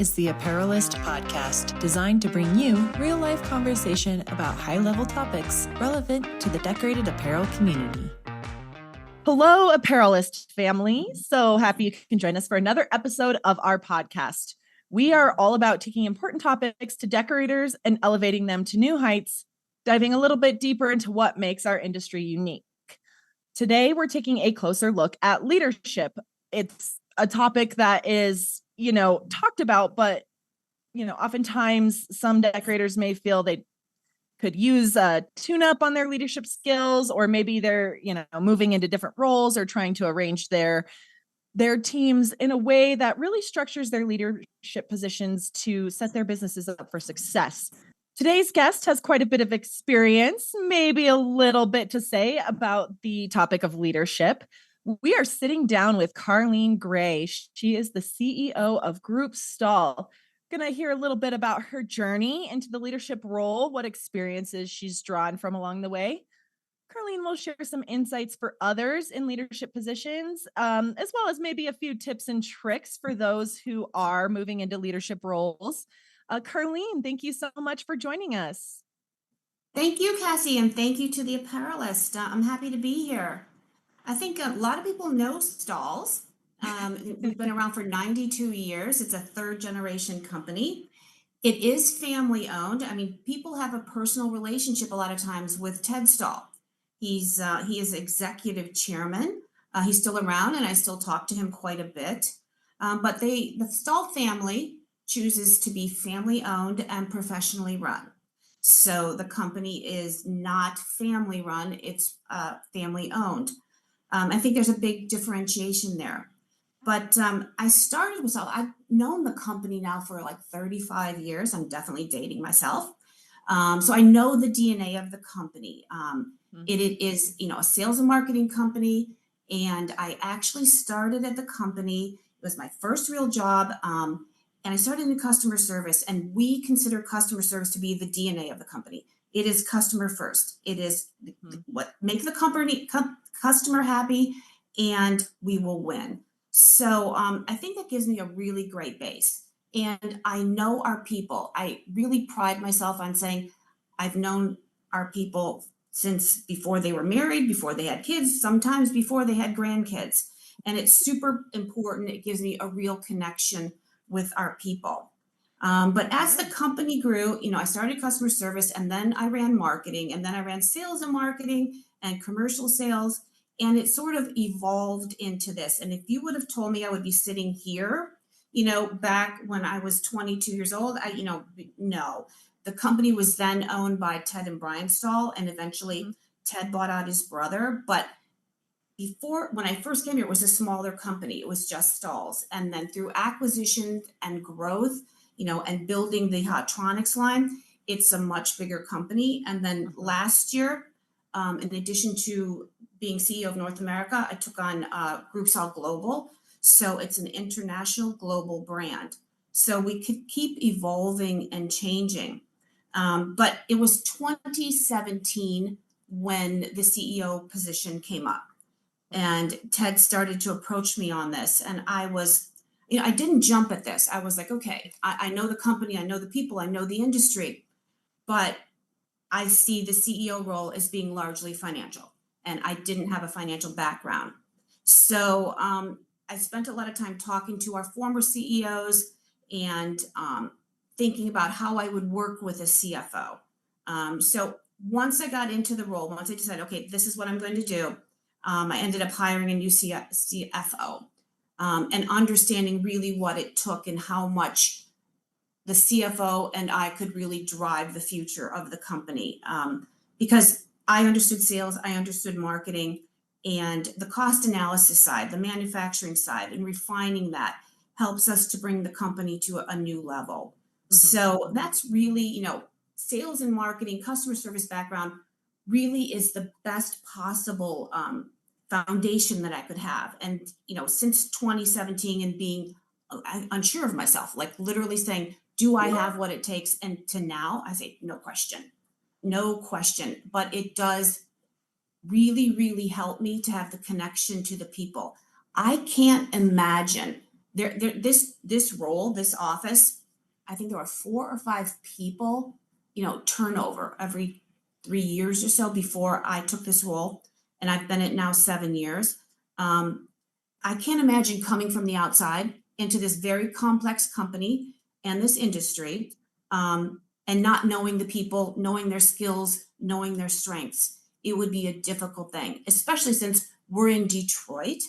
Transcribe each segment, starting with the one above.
is the Apparelist podcast, designed to bring you real-life conversation about high-level topics relevant to the decorated apparel community. Hello, Apparelist family. So happy you can join us for another episode of our podcast. We are all about taking important topics to decorators and elevating them to new heights, diving a little bit deeper into what makes our industry unique. Today, we're taking a closer look at leadership. It's a topic that is, talked about, but, oftentimes some decorators may feel they could use a tune-up on their leadership skills, or maybe they're, moving into different roles or trying to arrange their teams in a way that really structures their leadership positions to set their businesses up for success. Today's guest has quite a bit of experience, maybe a little bit to say about the topic of leadership. We are sitting down with Carleen Gray. She is the CEO of GroupeStahl. Going to hear a little bit about her journey into the leadership role, what experiences she's drawn from along the way. Carleen will share some insights for others in leadership positions, as well as maybe a few tips and tricks for those who are moving into leadership roles. Carleen, thank you so much for joining us. Thank you, Cassie, and thank you to the Apparelist. I'm happy to be here. I think a lot of people know Stahls. We've been around for 92 years. It's a third generation company. It is family owned. I mean, people have a personal relationship a lot of times with Ted Stahl. He is executive chairman. He's still around, and I still talk to him quite a bit. But the Stahl family chooses to be family owned and professionally run. So the company is not family run, it's family owned. I think there's a big differentiation there. But I started with Stahl. I've known the company now for like 35 years. I'm definitely dating myself. So I know the DNA of the company. It is, a sales and marketing company. And I actually started at the company. It was my first real job. And I started in customer service. And we consider customer service to be the DNA of the company. It is customer first. It is what makes the company customer happy, and we will win. So I think that gives me a really great base. And I know our people. I really pride myself on saying I've known our people since before they were married, before they had kids, sometimes before they had grandkids. And it's super important. It gives me a real connection with our people. But as the company grew, I started customer service, and then I ran marketing, and then I ran sales and marketing and commercial sales. And it sort of evolved into this. And if you would have told me I would be sitting here, back when I was 22 years old, no. The company was then owned by Ted and Brian Stahl, and eventually Ted bought out his brother. But when I first came here, it was a smaller company. It was just Stahls. And then through acquisition and growth, and building the Hotronics line, it's a much bigger company. And then last year, in addition to being CEO of North America, I took on GroupeStahl Global. So it's an international global brand. So we could keep evolving and changing. But it was 2017 when the CEO position came up. And Ted started to approach me on this. And I was, I didn't jump at this. I was like, okay, I know the company, I know the people, I know the industry, but I see the CEO role as being largely financial. And I didn't have a financial background. So I spent a lot of time talking to our former CEOs and thinking about how I would work with a CFO. So once I got into the role, once I decided, okay, this is what I'm going to do, I ended up hiring a new CFO and understanding really what it took and how much the CFO and I could really drive the future of the company. Because I understood sales, I understood marketing, and the cost analysis side, the manufacturing side, and refining that helps us to bring the company to a new level. So that's really, sales and marketing, customer service background really is the best possible foundation that I could have. And, since 2017 and being unsure of myself, like literally saying, do I have what it takes? And to now, I say, no question. But it does really, really help me to have the connection to the people. I can't imagine this role, this office, I think there were 4 or 5 people, turnover every 3 years or so before I took this role, and I've been it now 7 years. Um, I can't imagine coming from the outside into this very complex company and this industry, and not knowing the people, knowing their skills, knowing their strengths. It would be a difficult thing, especially since we're in Detroit,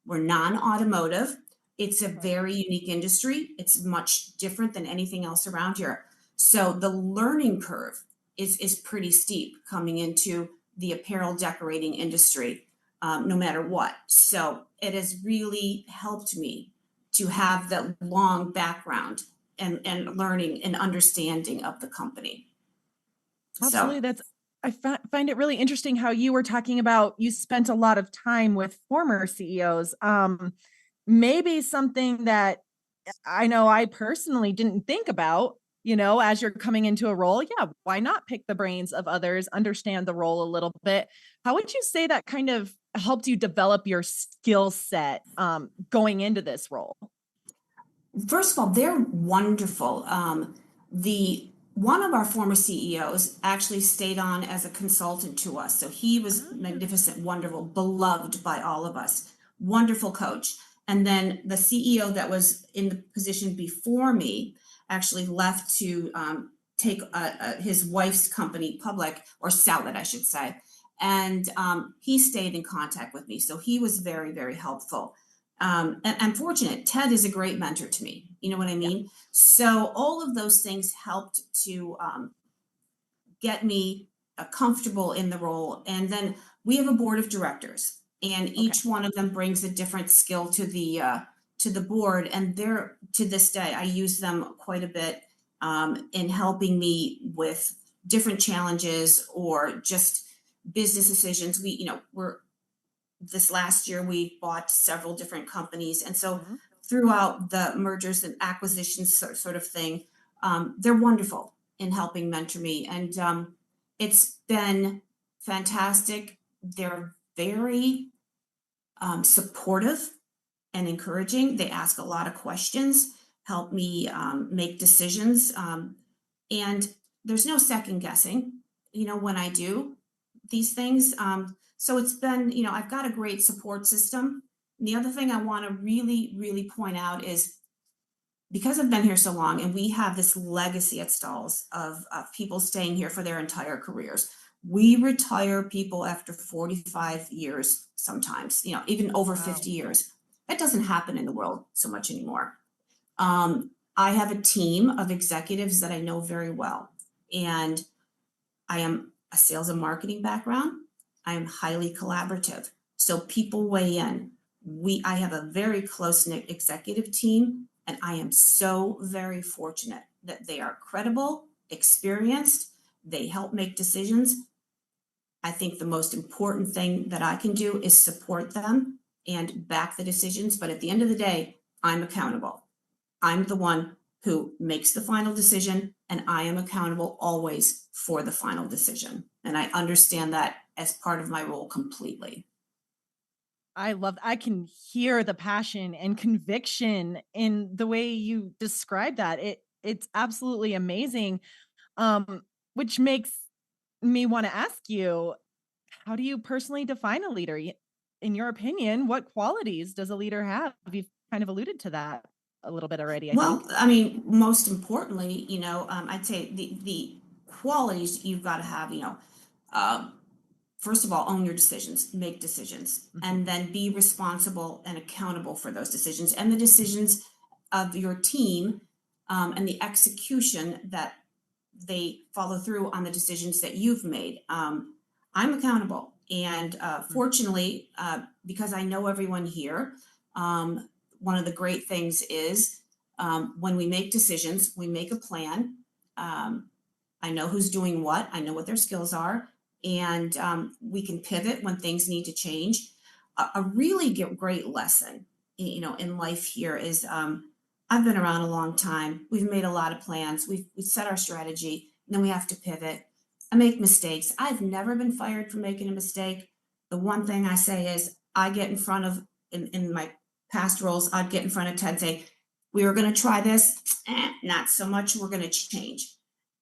we're non-automotive. It's a Right. very unique industry. It's much different than anything else around here. So the learning curve is pretty steep coming into the apparel decorating industry, no matter what. So it has really helped me to have that long background and learning and understanding of the company. So Absolutely. Find it really interesting how you were talking about you spent a lot of time with former CEOs. Maybe something that I know I personally didn't think about, as you're coming into a role. Yeah, why not pick the brains of others, understand the role a little bit? How would you say that kind of helped you develop your skill set going into this role? first of all, they're wonderful. The one of our former CEOs actually stayed on as a consultant to us. So he was magnificent, wonderful, beloved by all of us. Wonderful coach. And then the CEO that was in the position before me actually left to take his wife's company public, or sell it, I should say. And he stayed in contact with me. So he was very, very helpful. And I'm fortunate. Ted is a great mentor to me. You know what I Yeah. mean? So all of those things helped to get me comfortable in the role. And then we have a board of directors, and Okay. each one of them brings a different skill to the board. And they're, to this day, I use them quite a bit in helping me with different challenges or just business decisions. We're this last year we bought several different companies, and so Mhm. throughout the mergers and acquisitions sort of thing, they're wonderful in helping mentor me, and it's been fantastic. They're very supportive and encouraging. They ask a lot of questions, help me make decisions, and there's no second guessing, when I do these things. So it's been, I've got a great support system. And the other thing I want to really, really point out is, because I've been here so long and we have this legacy at Stalls of people staying here for their entire careers. We retire people after 45 years sometimes, even over Wow. 50 years. That doesn't happen in the world so much anymore. I have a team of executives that I know very well, and I am a sales and marketing background. I am highly collaborative. So people weigh in. I have a very close-knit executive team, and I am so very fortunate that they are credible, experienced, they help make decisions. I think the most important thing that I can do is support them and back the decisions. But at the end of the day, I'm accountable. I'm the one who makes the final decision, and I am accountable always for the final decision. And I understand that as part of my role completely. I can hear the passion and conviction in the way you describe that. It's absolutely amazing. Um, which makes me want to ask you, how do you personally define a leader? In your opinion, what qualities does a leader have? You've kind of alluded to that a little bit already, I Well, think. I mean, most importantly, I'd say the qualities you've got to have, um, first of all, own your decisions, make decisions, Mhm. and then be responsible and accountable for those decisions and the decisions of your team, and the execution that they follow through on the decisions that you've made. I'm accountable. And Mm. fortunately, because I know everyone here, one of the great things is, when we make decisions, we make a plan. Um, I know who's doing what, I know what their skills are, and we can pivot when things need to change. A really great lesson, in life here is, I've been around a long time. We've made a lot of plans. We've set our strategy, and then we have to pivot. I make mistakes. I've never been fired for making a mistake. The one thing I say is I get in front of in my past roles, I'd get in front of Ted and say, we were going to try this, not so much, we're going to change.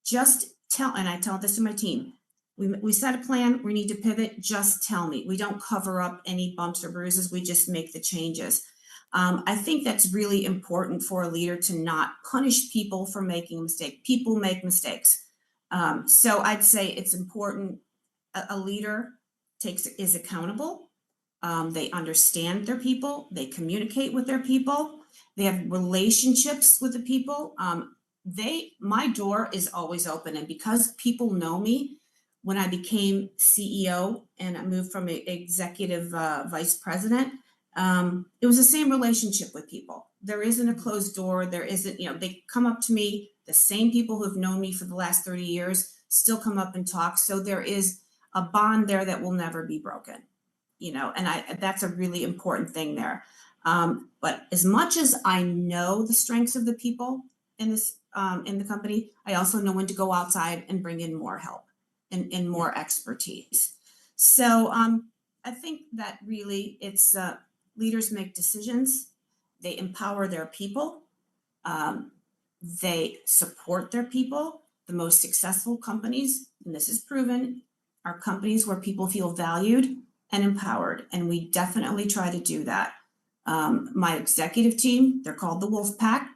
Just tell, and I tell this to my team, we set a plan, we need to pivot, just tell me. We don't cover up any bumps or bruises, we just make the changes. I think that's really important for a leader to not punish people for making a mistake. People make mistakes. So I'd say it's important a leader is accountable. They understand their people, they communicate with their people, they have relationships with the people. My door is always open, and because people know me, when I became CEO and I moved from executive vice president, it was the same relationship with people. There isn't a closed door. There isn't, they come up to me, the same people who've known me for the last 30 years still come up and talk. So there is a bond there that will never be broken, and that's a really important thing there. But as much as I know the strengths of the people in the company, I also know when to go outside and bring in more help and more expertise. So I think that really it's leaders make decisions, they empower their people, they support their people. The most successful companies, and this is proven, are companies where people feel valued and empowered, and we definitely try to do that. My executive team, they're called the Wolf Pack.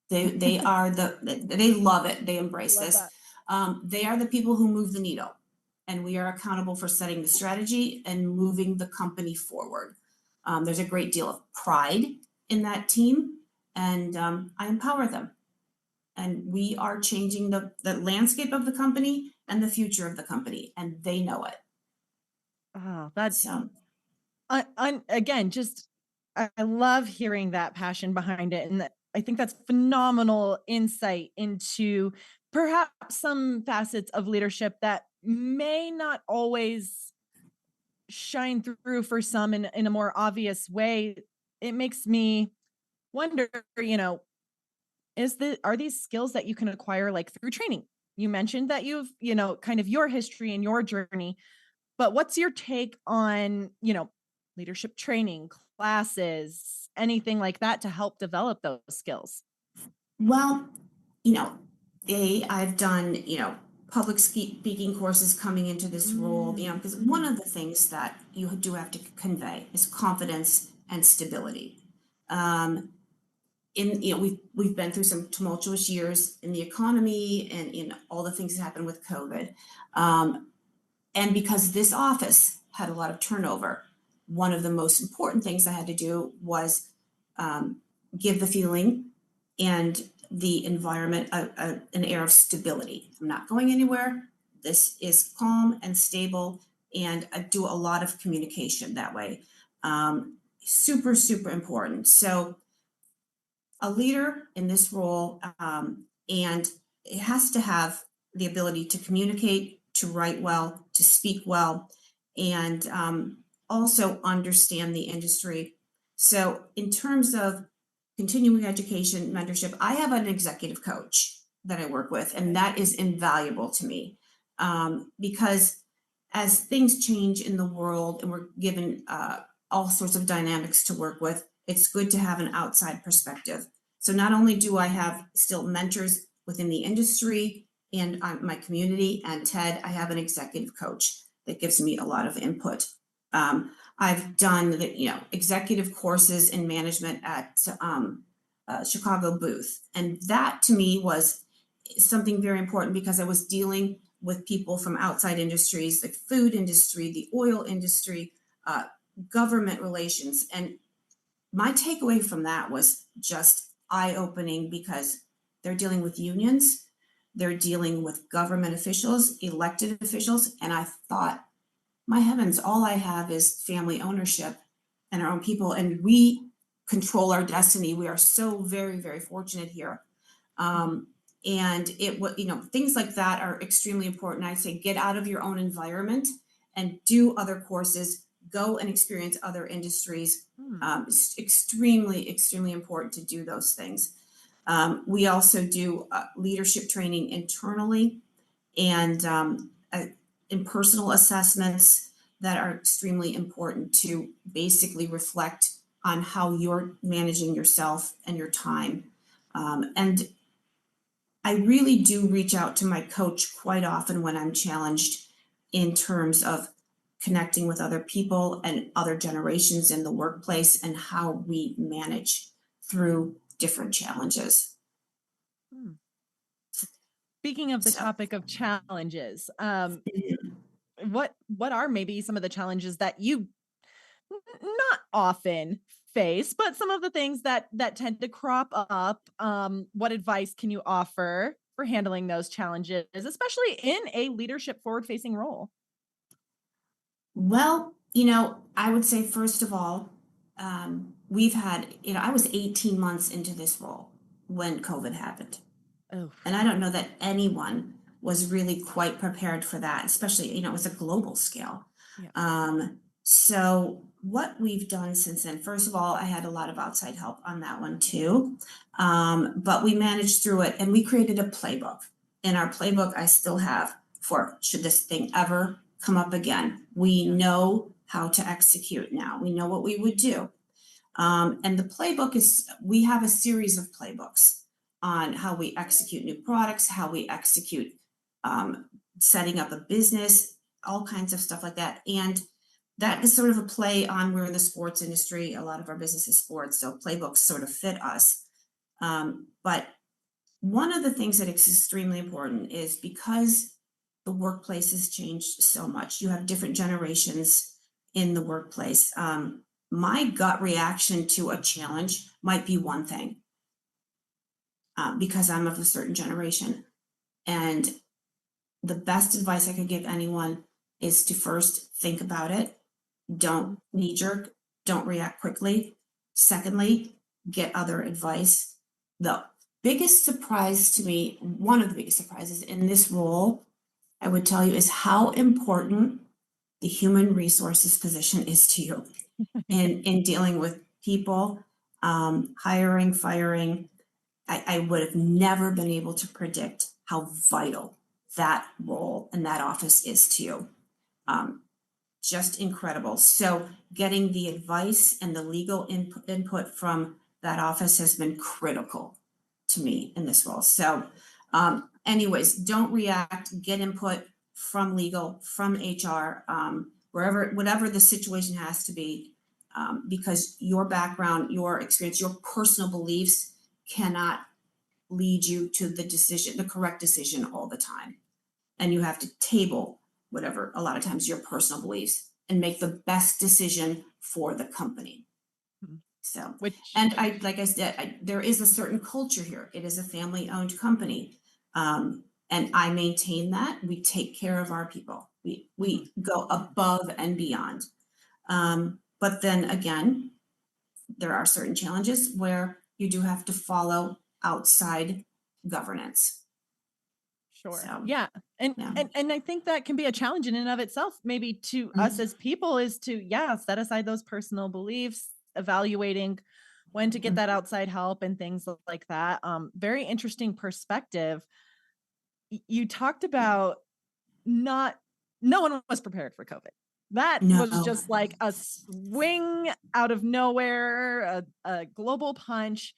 They are they love it. They embrace this. They are the people who move the needle, and we are accountable for setting the strategy and moving the company forward. There's a great deal of pride in that team, and I empower them. And we are changing the landscape of the company and the future of the company, and they know it. Oh, that's again, just I love hearing that passion behind it, and I think that's phenomenal insight into perhaps some facets of leadership that may not always shine through for some in a more obvious way. It makes me wonder, are these skills that you can acquire like through training? You mentioned that you've, kind of your history and your journey, but what's your take on, leadership training, classes, anything like that to help develop those skills? Well, I've done, public speaking courses coming into this role, because one of the things that you do have to convey is confidence and stability. We've been through some tumultuous years in the economy and in all the things that happened with COVID. And because this office had a lot of turnover, one of the most important things I had to do was give the feeling and the environment an air of stability. I'm not going anywhere. This is calm and stable, and I do a lot of communication that way. Super, super important. So a leader in this role, and it has to have the ability to communicate, to write well, to speak well, and also understand the industry. So in terms of continuing education, mentorship, I have an executive coach that I work with, and that is invaluable to me because as things change in the world and we're given all sorts of dynamics to work with, it's good to have an outside perspective. So not only do I have still mentors within the industry and my community and TED, I have an executive coach that gives me a lot of input. I've done executive courses in management at Chicago Booth. And that to me was something very important because I was dealing with people from outside industries, like food industry, the oil industry, government relations. And my takeaway from that was just eye-opening because they're dealing with unions, they're dealing with government officials, elected officials. And I thought, my heavens, all I have is family ownership and our own people, and we control our destiny. We are so very, very fortunate here. And things like that are extremely important. I'd say get out of your own environment and do other courses, go and experience other industries. It's extremely, extremely important to do those things. We also do leadership training internally and in personal assessments that are extremely important to basically reflect on how you're managing yourself and your time. And I really do reach out to my coach quite often when I'm challenged in terms of connecting with other people and other generations in the workplace and how we manage through different challenges. Hmm. Speaking of the So, topic of challenges, what are maybe some of the challenges that you not often face, but some of the things that tend to crop up? What advice can you offer for handling those challenges, especially in a leadership forward-facing role? well, I would say, first of all, we've had, I was 18 months into this role when COVID happened. Oh, And I don't know that anyone was really quite prepared for that, especially, it was a global scale. yeah. So what we've done since then, first of all, I had a lot of outside help on that one too. But we managed through it and we created a playbook. And our playbook I still have for should this thing ever come up again. We know how to execute now. We know what we would do. And the playbook we have a series of playbooks on how we execute new products, how we execute setting up a business, all kinds of stuff like that. And that is sort of a play on, we're in the sports industry. A lot of our business is sports, so playbooks sort of fit us. But one of the things that is extremely important is because the workplace has changed so much. You have different generations in the workplace. My gut reaction to a challenge might be one thing, because I'm of a certain generation. And the best advice I could give anyone is to first think about it. Don't knee jerk, don't react quickly. Secondly, get other advice. The biggest surprise to me, one of the biggest surprises in this role, I would tell you, is how important the human resources position is to you in dealing with people, hiring, firing. I would have never been able to predict how vital that role and that office is to you. Just incredible. So getting the advice and the legal input from that office has been critical to me in this role. So anyways, don't react, get input from legal, from HR, whatever the situation has to be, because your background, your experience, your personal beliefs cannot lead you to the correct decision all the time. And you have to table whatever, a lot of times, your personal beliefs and make the best decision for the company. Mhm. So, Which and like I said, there is a certain culture here. It is a family-owned company. And I maintain that. We take care of our people. We go above and beyond. But then again, there are certain challenges where you do have to follow outside governance. Sure. So, Yeah. And yeah. and I think that can be a challenge in and of itself, maybe to us as people, is to, set aside those personal beliefs, evaluating when to get that outside help and things like that. Very interesting perspective. You talked about not no one was prepared for COVID. That was No. just like a swing out of nowhere, a global punch.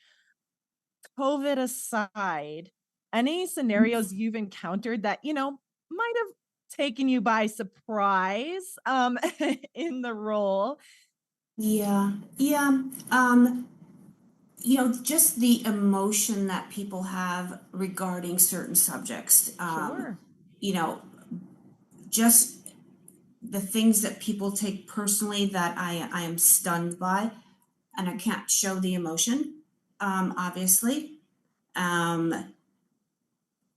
COVID aside, any scenarios you've encountered that, might have taken you by surprise in the role? Yeah. Yeah. Just the emotion that people have regarding certain subjects. Sure. You know, just the things that people take personally that I am stunned by, and I can't show the emotion, obviously. Um,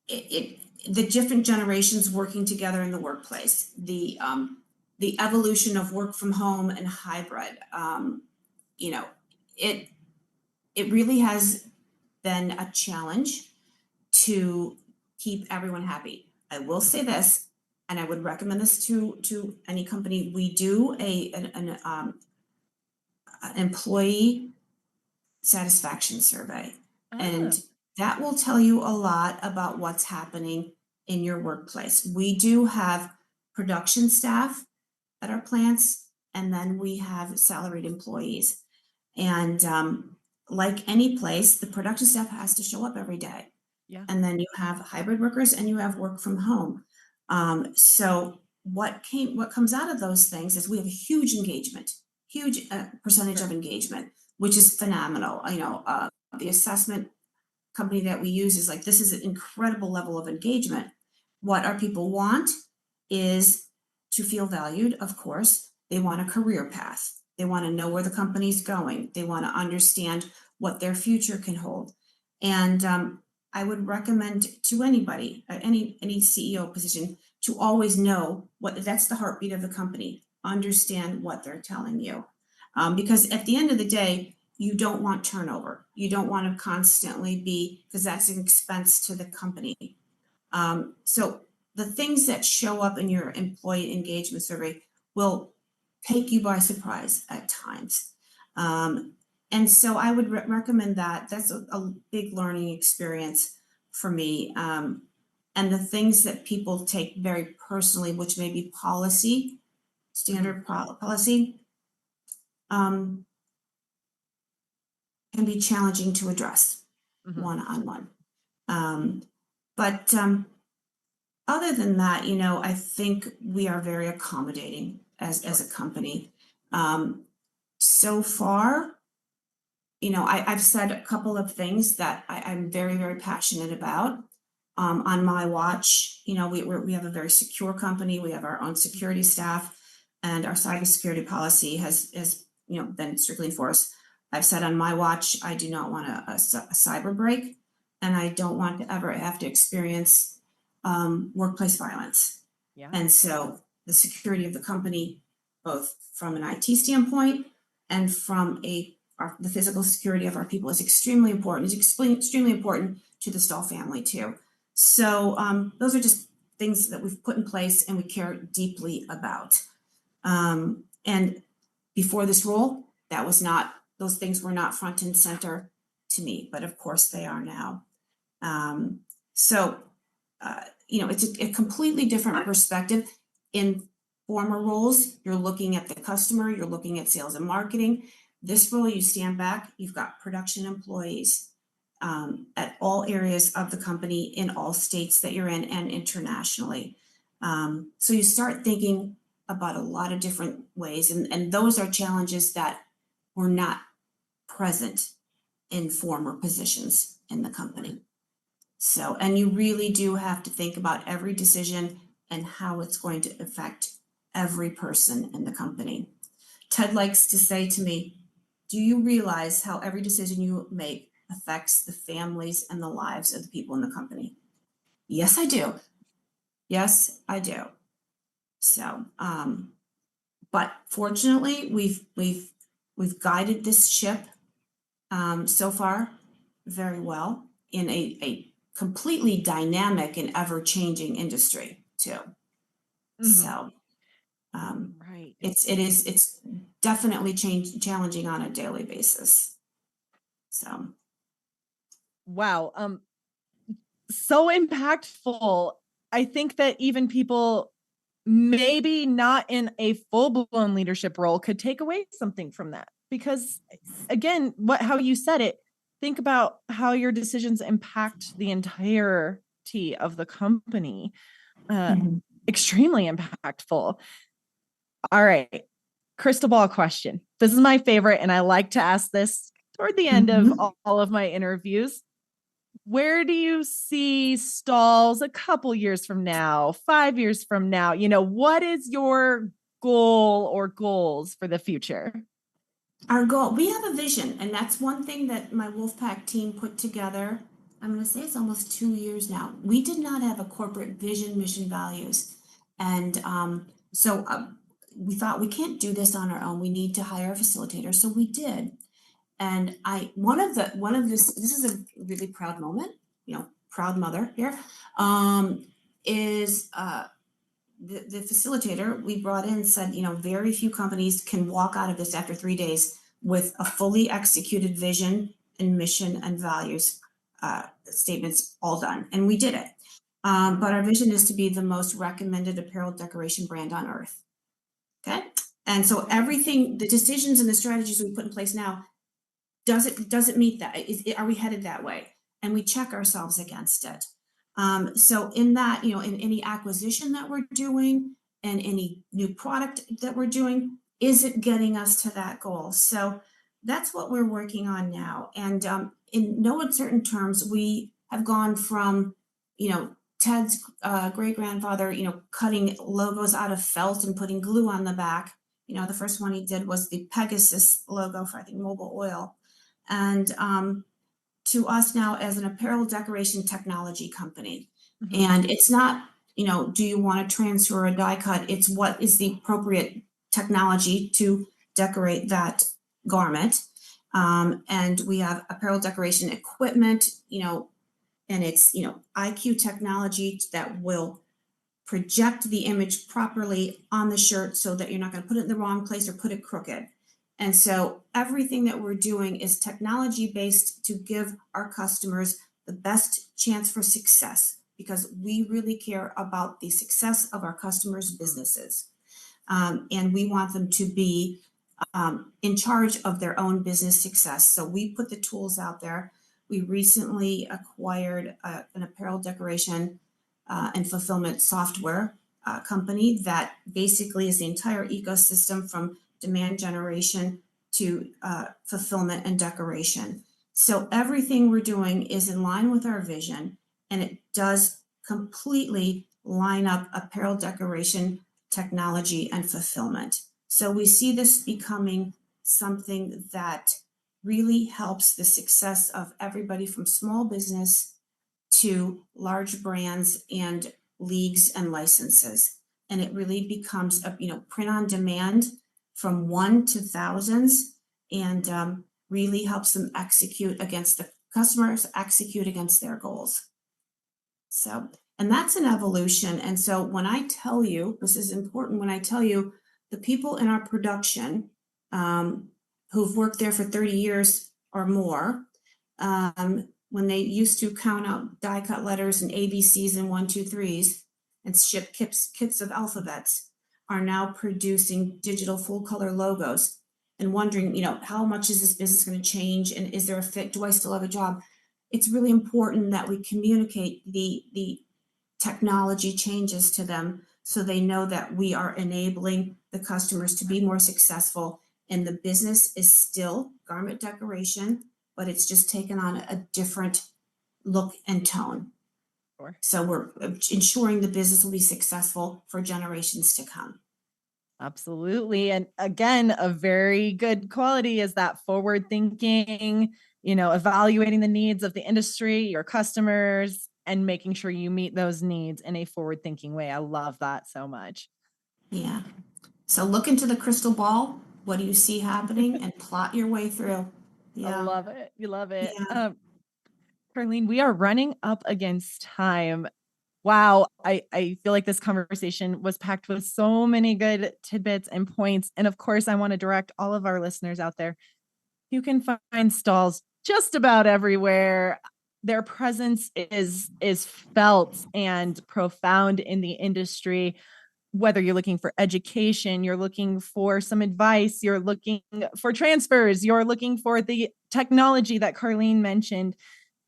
it the different generations working together in the workplace, the evolution of work from home and hybrid. You know, it it really has been a challenge to keep everyone happy. I will say this, and I would recommend this to any company. We do an employee satisfaction survey, Ah, and that will tell you a lot about what's happening in your workplace. We do have production staff at our plants, and then we have salaried employees. And like any place, the production staff has to show up every day. Yeah. And then you have hybrid workers and you have work from home. So what comes out of those things is we have a huge engagement, huge percentage of engagement, which is phenomenal. The assessment company that we use is like, this is an incredible level of engagement. What our people want is to feel valued, of course. They want a career path. They want to know where the company's going. They want to understand what their future can hold. And I would recommend to anybody, any CEO position, to always know that's the heartbeat of the company. Understand what they're telling you. Because at the end of the day, you don't want turnover. You don't want to constantly because that's an expense to the company. So the things that show up in your employee engagement survey will take you by surprise at times. And so I would recommend that. That's a big learning experience for me. And the things that people take very personally, which may be policy, standard policy, can be challenging to address one-on-one. But other than that, I think we are very accommodating as a company. So far, I've said a couple of things that I'm very, very passionate about. On my watch, we have a very secure company. We have our own security staff, and our cybersecurity policy has been strictly enforced. I've said on my watch, I do not want a cyber break, and I don't want to ever have to experience workplace violence. Yeah. And so the security of the company, both from an IT standpoint and from the physical security of our people, is extremely important. It's extremely important to the Stahl family too. So those are just things that we've put in place and we care deeply about. And before this role, those things were not front and center to me, but of course they are now. It's a completely different perspective. In former roles, you're looking at the customer, you're looking at sales and marketing. This role, you stand back, you've got production employees at all areas of the company in all states that you're in and internationally. So you start thinking about a lot of different ways, and those are challenges that were not present in former positions in the company. So, and you really do have to think about every decision and how it's going to affect every person in the company. Ted likes to say to me, do you realize how every decision you make affects the families and the lives of the people in the company? Yes, I do. Yes, I do. So, but fortunately, we've guided this ship so far very well in a completely dynamic and ever-changing industry too. So right. It's definitely challenging on a daily basis. So wow, so impactful. I think that even people maybe not in a full-blown leadership role could take away something from that, because again, how you said it, think about how your decisions impact the entirety of the company. Extremely impactful. All right, crystal ball question. This is my favorite, and I like to ask this toward the end of all of my interviews. Where do you see Stahls a couple years from now, 5 years from now? What is your goal or goals for the future? Our goal, we have a vision, and that's one thing that my Wolfpack team put together. I'm going to say it's almost 2 years now. We did not have a corporate vision, mission, values. And we thought we can't do this on our own. We need to hire a facilitator. So we did. And this is a really proud moment, proud mother here, is the facilitator we brought in said, very few companies can walk out of this after 3 days with a fully executed vision and mission and values statements all done. And we did it. But our vision is to be the most recommended apparel decoration brand on earth. Okay. And so everything, the decisions and the strategies we put in place now does it meet that? Are we headed that way? And we check ourselves against it. So in that, in any acquisition that we're doing and any new product that we're doing, is it getting us to that goal? So that's what we're working on now. And in no uncertain terms, we have gone from, Ted's great grandfather, cutting logos out of felt and putting glue on the back. The first one he did was the Pegasus logo for, I think, Mobil Oil. And to us now as an apparel decoration technology company. Mm-hmm. And it's not, do you want to transfer a die cut? It's what is the appropriate technology to decorate that garment. And we have apparel decoration equipment, and it's, IQ technology that will project the image properly on the shirt so that you're not going to put it in the wrong place or put it crooked. And so everything that we're doing is technology based to give our customers the best chance for success, because we really care about the success of our customers' businesses. And we want them to be in charge of their own business success. So we put the tools out there. We recently acquired an apparel decoration and fulfillment software company that basically is the entire ecosystem from demand generation to fulfillment and decoration. So everything we're doing is in line with our vision, and it does completely line up apparel decoration, technology, and fulfillment. So we see this becoming something that really helps the success of everybody from small business to large brands and leagues and licenses. And it really becomes a print on demand from one to thousands, and really helps them execute against the customers, execute against their goals. So, and that's an evolution. And so when I tell you, this is important, when I tell you the people in our production who've worked there for 30 years or more, when they used to count out die cut letters and ABCs and 1, 2, 3s and ship kits of alphabets, are now producing digital full color logos and wondering, how much is this business going to change, and is there a fit? Do I still have a job? It's really important that we communicate the technology changes to them so they know that we are enabling the customers to be more successful, and the business is still garment decoration, but it's just taken on a different look and tone. Sure. So we're ensuring the business will be successful for generations to come. Absolutely. And again, a very good quality is that forward thinking, evaluating the needs of the industry, your customers, and making sure you meet those needs in a forward thinking way. I love that so much. Yeah. So look into the crystal ball. What do you see happening? And plot your way through. Yeah. I love it. You love it. Yeah. Carleen, we are running up against time. Wow. I feel like this conversation was packed with so many good tidbits and points. And of course, I want to direct all of our listeners out there. You can find Stahls just about everywhere. Their presence is felt and profound in the industry. Whether you're looking for education, you're looking for some advice, you're looking for transfers, you're looking for the technology that Carleen mentioned,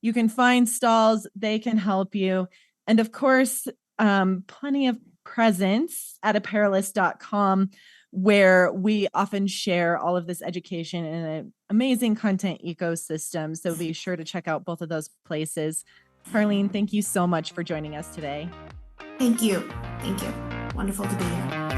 you can find Stahls. They can help you. And of course, plenty of presence at apparelist.com, where we often share all of this education in an amazing content ecosystem. So be sure to check out both of those places. Carleen, thank you so much for joining us today. Thank you. Thank you. Wonderful to be here.